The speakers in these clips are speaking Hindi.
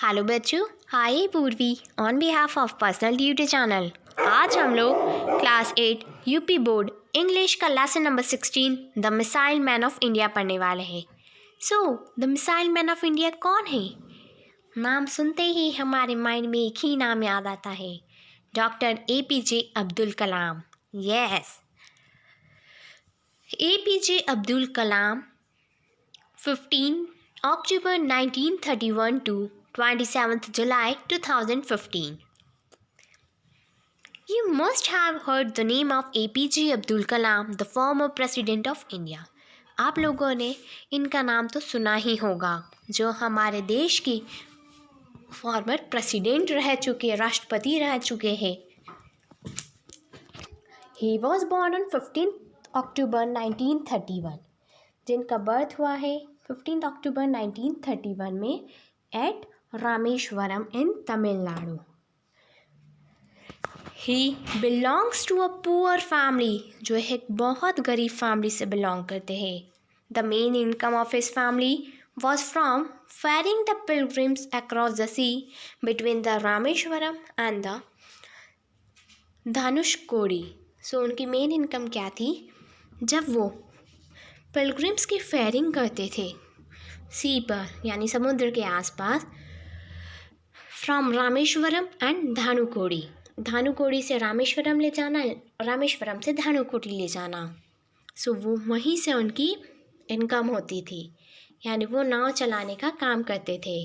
हेलो बच्चों, hi Purvi on behalf of personal duty channel. आज हम लोग क्लास 8 यूपी बोर्ड इंग्लिश का lesson number 16 the missile man of India पढ़ने वाले हैं। The missile man of India कौन है? नाम सुनते ही हमारे माइंड में एक ही नाम याद आता है, doctor APJ Abdul Kalam. Yes, APJ Abdul Kalam 15 October 1931 to 27th July 2015. You must have heard the name of APJ Abdul Kalam, the former President of India. आप लोगों ने इनका नाम तो सुना ही होगा, जो हमारे देश की फॉर्मर प्रेसिडेंट रह चुके, राष्ट्रपति रह चुके हैं। He was born on 15th October 1931. जिनका बर्थ हुआ है 15 अक्टूबर 1931 में at Rameswaram in Tamil Nadu. He belongs to a poor family, जो एक बहुत गरीब फैमिली से बिलोंग करते हैं। The main income of his family was from ferrying the pilgrims across the sea between the Rameswaram and the Dhanushkodi. उनकी मेन इनकम क्या थी? जब वो पिलग्रिम्स की फेयरिंग करते थे सी पर, यानी समुद्र के आसपास, फ्रॉम रामेश्वरम एंड धानुकोडी, धानुकोडी से रामेश्वरम ले जाना, रामेश्वरम से धानुकोडी ले जाना। वो वहीं से उनकी इनकम होती थी, यानी वो नाव चलाने का काम करते थे।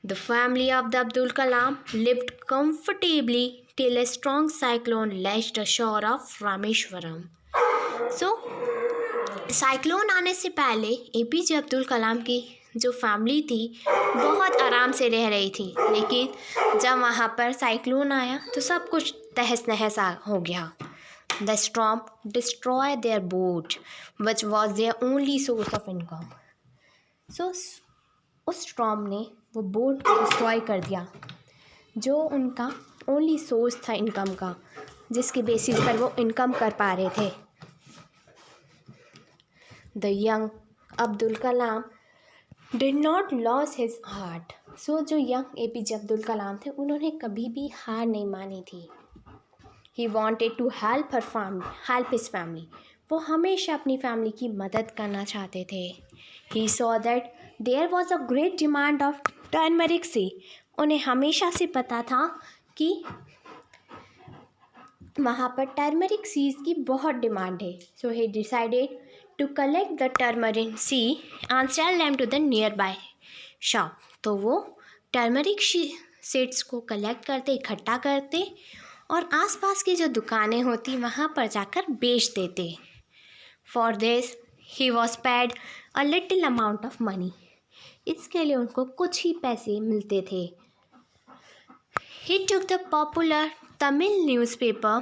The family of the Abdul Kalam lived comfortably till a strong cyclone lashed the shore of Rameswaram. Cyclone आने से पहले APJ अब्दुल कलाम की जो फैमिली थी बहुत आराम से रह रही थी, लेकिन जब वहाँ पर साइक्लोन आया तो सब कुछ तहस नहस हो गया। The storm destroy their boat which was their only source of income. उस स्टॉर्म ने वो बोट को डिस्ट्रॉय कर दिया, जो उनका ओनली सोर्स था इनकम का, जिसके बेसिस पर वो इनकम कर पा रहे थे। The young Abdul Kalam did not lose his heart. जो यंग APJ अब्दुल कलाम थे, उन्होंने कभी भी हार नहीं मानी थी। He wanted to help his family. वो हमेशा अपनी फैमिली की मदद करना चाहते थे। He saw that there was a great demand of turmeric tea. उन्हें हमेशा से पता था कि वहाँ पर टर्मरिक सीज की बहुत डिमांड है। So he decided to collect the turmeric seed and sell them to the nearby shop. तो वो टर्मरिक सीड्स को कलेक्ट करते, इकट्ठा करते और आसपास की जो दुकानें होती वहाँ पर जाकर बेच देते। For this he was paid a little amount of money. इसके लिए उनको कुछ ही पैसे मिलते थे। He took the popular Tamil newspaper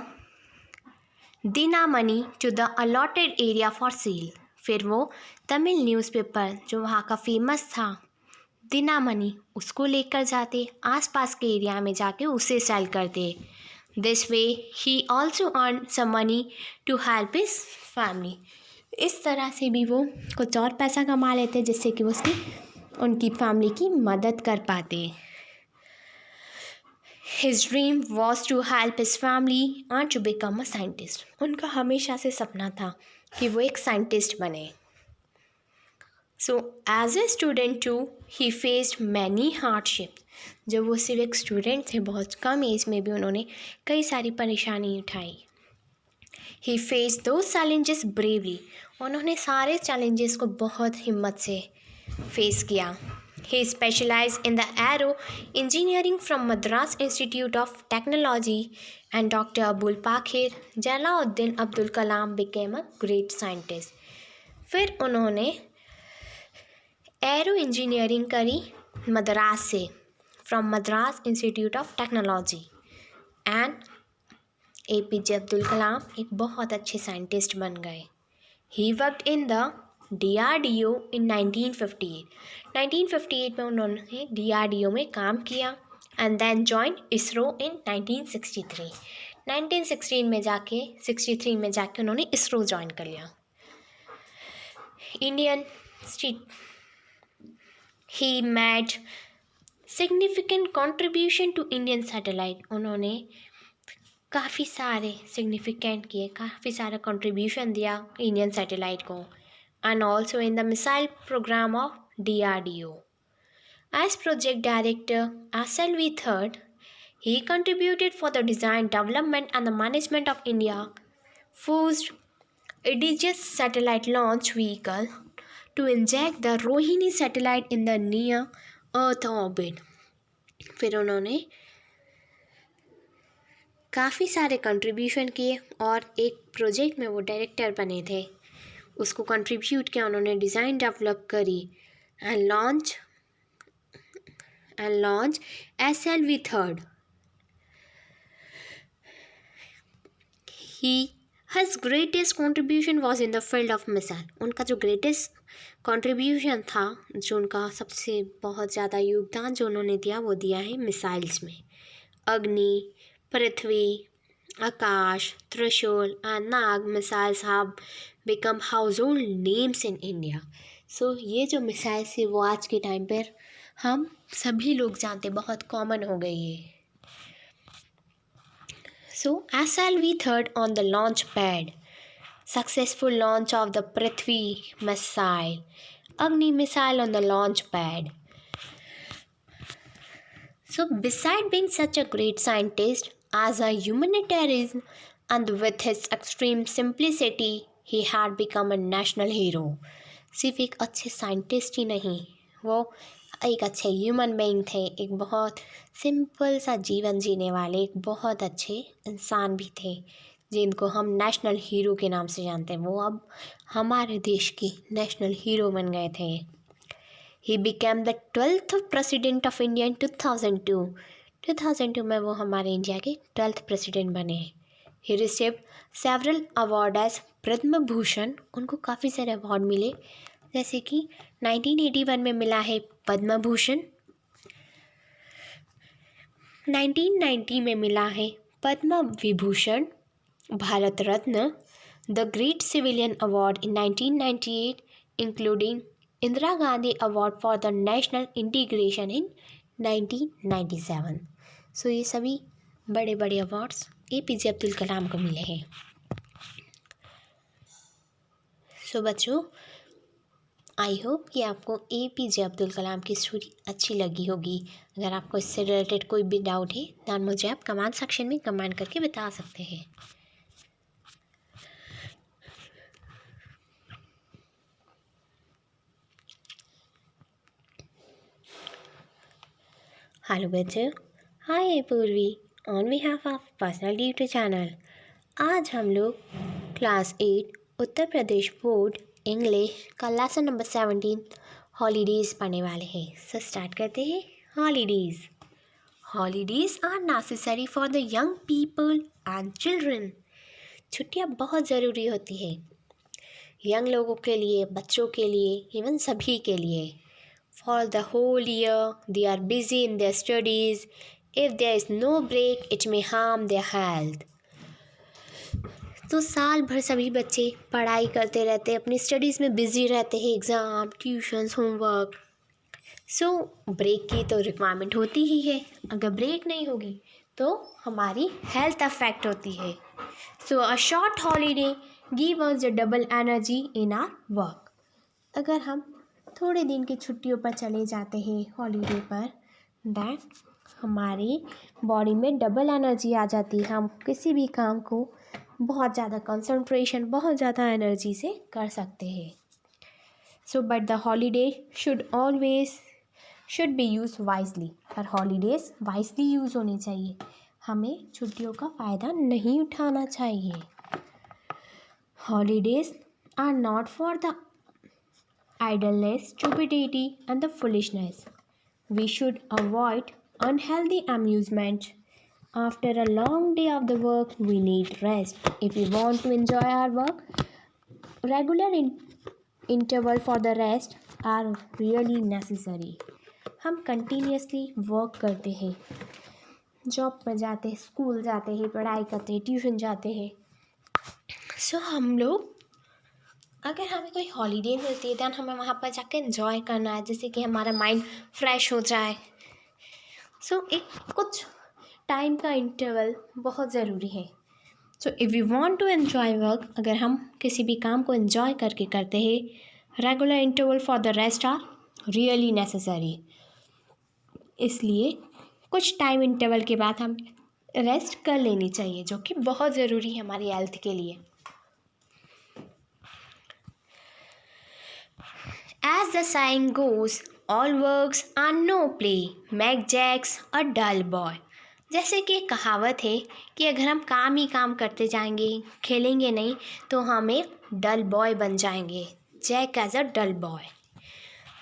Dinamani to the allotted area for sale. फिर वो तमिल न्यूज़पेपर जो वहाँ का फेमस था दिनामणि, उसको लेकर जाते, आसपास के एरिया में जाके उसे सेल करते। This way he also earn some money to help his family. इस तरह से भी वो कुछ और पैसा कमा लेते, जिससे कि उनकी फैमिली की मदद कर पाते। His dream was to help his family and to become a scientist. उनका हमेशा से सपना था कि वो एक साइंटिस्ट बने। As a student too, he faced many hardships. जब वो सिर्फ एक स्टूडेंट थे, बहुत कम एज में भी उन्होंने कई सारी परेशानी उठाई। He faced those challenges bravely. उन्होंने सारे चैलेंजेस को बहुत हिम्मत से फेस किया। He specialized in the aero engineering from Madras Institute of Technology, and Dr. Abul Pakir Jalauddin Abdul Kalam became a great scientist. फिर उन्होंने एरो इंजीनियरिंग करी मद्रास से, from Madras institute of technology, and APJ Abdul Kalam एक बहुत अच्छे साइंटिस्ट बन गए। He worked in the DRDO in 1958. 1958 में उन्होंने DRDO में काम किया एंड देन जॉइन इसरो इन 1963. 1963 में जाके उन्होंने इसरो ज्वाइन कर लिया। He met significant contribution to Indian satellite, उन्होंने काफ़ी सारे सिग्निफिकेंट किए, काफ़ी सारा कंट्रीब्यूशन दिया इंडियन सैटेलाइट को, and also in the missile programme of DRDO. As project director, SLV III, he contributed for the design, development and the management of India first Aegis satellite launch vehicle to inject the Rohini satellite in the near Earth orbit. फिर उन्होंने काफ़ी सारे कंट्रीब्यूशन किए और एक प्रोजेक्ट में वो डायरेक्टर बने थे, उसको कंट्रीब्यूट किया उन्होंने, डिज़ाइन डेवलप करी and launch SLV III. His greatest contribution was in the field of missile. उनका जो ग्रेटेस्ट कंट्रीब्यूशन था, जो उनका सबसे बहुत ज़्यादा योगदान जो उन्होंने दिया, वो दिया है मिसाइल्स में. अग्नि, Prithvi, Akash, Trishul and Nag missiles have become household names in India. So ये जो मिसाइल्स है वो आज के टाइम पर हम सभी लोग जानते, बहुत कॉमन हो गई है. So, SLV III on the launch pad. Successful launch of the Prithvi missile. Agni missile on the launch pad. So, beside being such a great scientist, as a humanitarian and with his extreme simplicity, he had become a national hero. सिर्फ एक अच्छे साइंटिस्ट ही नहीं, वो एक अच्छे ह्यूमन बीइंग थे, एक बहुत सिंपल सा जीवन जीने वाले एक बहुत अच्छे इंसान भी थे, जिनको हम नेशनल हीरो के नाम से जानते हैं. वो अब हमारे देश के नेशनल हीरो बन गए थे. He became the 12th president of India in 2002. 2002 में वो हमारे इंडिया के 12th प्रेसिडेंट बने. He received several award as Padma Bhushan. उनको काफ़ी सारे अवार्ड मिले, जैसे कि 1981 में मिला है पद्म भूषण, 1990 में मिला है Padma Vibhushan, Bharat Ratna, the great civilian award in 1998, including Indira Gandhi award for the national integration in 1997. So ये सभी बड़े बड़े अवार्ड्स APJ अब्दुल कलाम को मिले हैं. सो बच्चों, आई होप कि आपको APJ अब्दुल कलाम की स्टोरी अच्छी लगी होगी. अगर आपको इससे रिलेटेड कोई भी डाउट है तो मुझे आप कमेंट सेक्शन में कमेंट करके बता सकते हैं. हेलो बच्चों, hi Purvi on behalf of personal tutor channel. आज हम लोग class 8 Uttar Pradesh board English का लेसन नंबर 17 हॉलीडेज़ पढ़ने वाले हैं. सो स्टार्ट करते हैं. Holidays. Holidays are necessary for the young people and children. छुट्टियाँ बहुत ज़रूरी होती है यंग लोगों के लिए, बच्चों के लिए, इवन सभी के लिए. For the whole year, they are busy in their studies. If there is no break, it may harm their health. तो साल भर सभी बच्चे पढ़ाई करते रहते हैं, अपनी स्टडीज़ में बिज़ी रहते हैं, exam, tuitions, homework. So break की तो रिक्वायरमेंट होती ही है. अगर ब्रेक नहीं होगी तो हमारी हेल्थ अफेक्ट होती है. So a short holiday give us the double energy in our work. अगर हम थोड़े दिन की छुट्टियों पर चले जाते हैं हॉलीडे पर, दैट हमारी बॉडी में डबल एनर्जी आ जाती है. हम किसी भी काम को बहुत ज़्यादा कंसंट्रेशन, बहुत ज़्यादा एनर्जी से कर सकते हैं. So but the holiday should be use wisely. पर हॉलीडेज़ वाइजली यूज़ होनी चाहिए. हमें छुट्टियों का फ़ायदा नहीं उठाना चाहिए. Holidays are not for the idleness, stupidity and the foolishness. We should avoid unhealthy amusement. After a long day of the work, we need rest. If we want to enjoy our work, regular interval for the rest are really necessary. हम continuously work करते हैं, जॉब पर जाते हैं, स्कूल जाते हैं, पढ़ाई करते हैं, ट्यूशन जाते हैं. सो हम लोग अगर हमें कोई हॉलीडे मिलती है दैन हमें वहाँ पर जाकर एंजॉय करना है, जैसे कि हमारा माइंड फ्रेश हो जाए, सो एक कुछ टाइम का इंटरवल बहुत ज़रूरी है। So if you want to enjoy work, अगर हम किसी भी काम को एन्जॉय करके करते हैं, regular interval for the rest are really necessary. इसलिए कुछ टाइम इंटरवल के बाद हम रेस्ट कर लेनी चाहिए, जो कि बहुत ज़रूरी है हमारी हेल्थ के लिए। As the saying goes, all works and no play make Jacks a dull boy. जैसे कि एक कहावत है कि अगर हम काम ही काम करते जाएंगे, खेलेंगे नहीं, तो हम एक डल बॉय बन जाएंगे। Jack as a dull boy.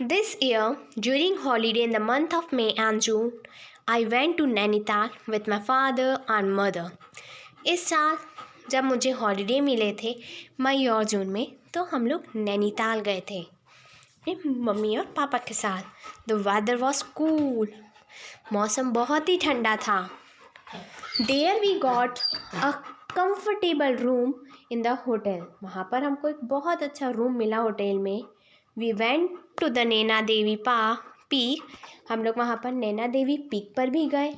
This year, during holiday in the month of May and June, I went to Nainital with my father and mother. इस साल जब मुझे हॉलीडे मिले थे मई और जून में, तो हम लोग नैनीताल गए थे अपनी मम्मी और पापा के साथ। द वेदर वॉज कूल, मौसम बहुत ही ठंडा था। There we got a comfortable room in the hotel, वहाँ पर हमको एक बहुत अच्छा रूम मिला होटल में। We went to the Naina Devi peak, हम लोग वहाँ पर नैना देवी पीक पर भी गए।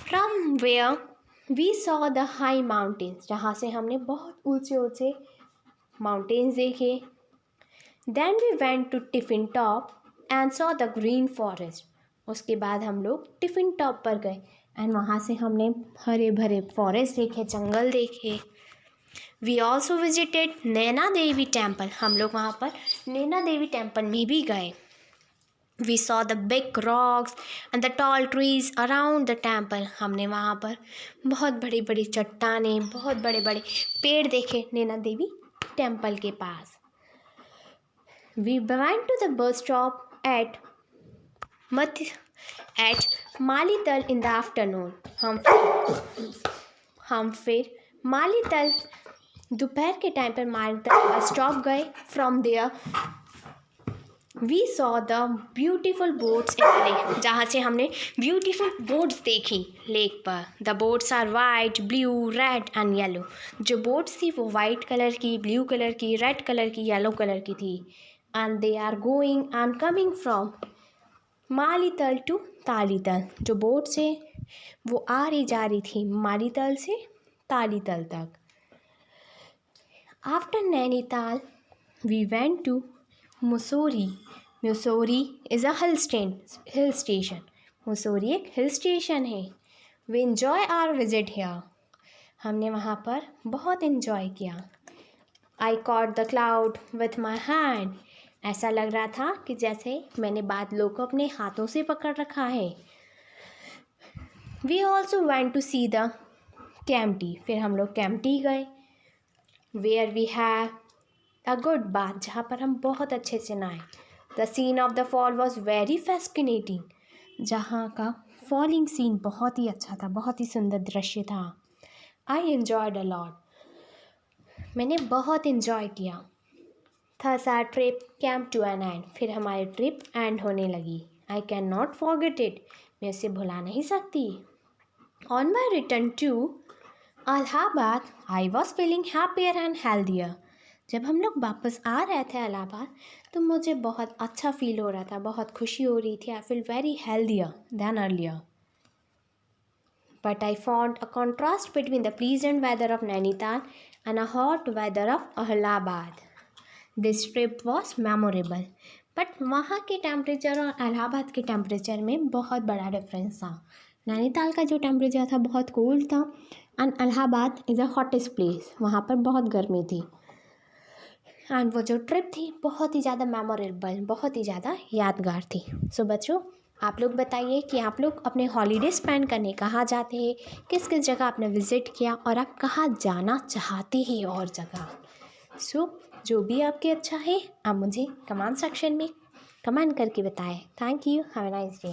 From where we saw the high mountains, जहाँ से हमने बहुत ऊंचे ऊंचे माउंटेन्स देखे। Then we went to Tiffin Top and saw the green forest, उसके बाद हम लोग टिफिन टॉप पर गए एंड वहाँ से हमने हरे भरे फॉरेस्ट देखे, जंगल देखे। We also visited Naina Devi temple, हम लोग वहाँ पर नैना देवी टेम्पल में भी गए। We saw the big rocks and the tall trees around the temple, हमने वहाँ पर बहुत बड़ी बड़ी चट्टानें, बहुत बड़े बड़े पेड़ देखे नैना देवी टेम्पल के पास। We went to the bus stop at Mallital in the afternoon, हम फिर मालीतल दोपहर के टाइम पर मालीतल बस स्टॉप गए। From there we saw the beautiful boats in the lake, जहाँ से हमने ब्यूटीफुल बोट्स देखी लेक पर। The boats are white, blue, red and yellow, जो बोट्स थी वो वाइट कलर की, ब्लू कलर की, रेड कलर की, येलो कलर की थी। And they are going and coming from Mallital to Tallital, जो बोट से वो आ रही जा रही थी मालीतल से तालीतल तक। After Nainital we went to Mussoorie. Mussoorie is a hill station, Mussoorie एक हिल स्टेशन है। We enjoy our visit here, हमने वहाँ पर बहुत इन्जॉय किया। I caught the cloud with my hand, ऐसा लग रहा था कि जैसे मैंने बादलों को अपने हाथों से पकड़ रखा है। We also went to see the Kempty, फिर हम लोग कैम्पटी गए। Where we have a good bath, जहाँ पर हम बहुत अच्छे से नहाए। The scene of the fall was very fascinating, जहाँ का फॉलिंग सीन बहुत ही अच्छा था, बहुत ही सुंदर दृश्य था। आई एन्जॉयड अ लॉट, मैंने बहुत इन्जॉय किया। Thus our trip came to an end, फिर हमारी ट्रिप एंड होने लगी। I can not forget it, मैं इसे भुला नहीं सकती। On my return to Allahabad I was feeling happier and healthier, जब हम लोग वापस आ रहे थे इलाहाबाद तो मुझे बहुत अच्छा फील हो रहा था, बहुत खुशी हो रही थी। I feel very healthier then earlier. But I found a contrast between the pleasant weather of Nainital and a hot weather of Allahabad. This trip was memorable. But वहाँ के टेम्परेचर और इलाहाबाद के टेम्परेचर में बहुत बड़ा डिफरेंस था। नैनीताल का जो टेम्परेचर था बहुत कोल्ड था and Allahabad is a hottest place, वहाँ पर बहुत गर्मी थी। एंड वो जो ट्रिप थी बहुत ही ज़्यादा मेमोरेबल, बहुत ही ज़्यादा यादगार थी। सो बच्चों, आप लोग बताइए कि आप लोग अपने हॉलीडे स्पेंड करने कहाँ जाते हैं, किस किस जगह आपने विज़िट किया और आप कहाँ जाना चाहते हैं और जगह। सो जो भी आपके अच्छा है आप मुझे कमेंट सेक्शन में कमेंट करके बताएं। Thank you, have a nice day.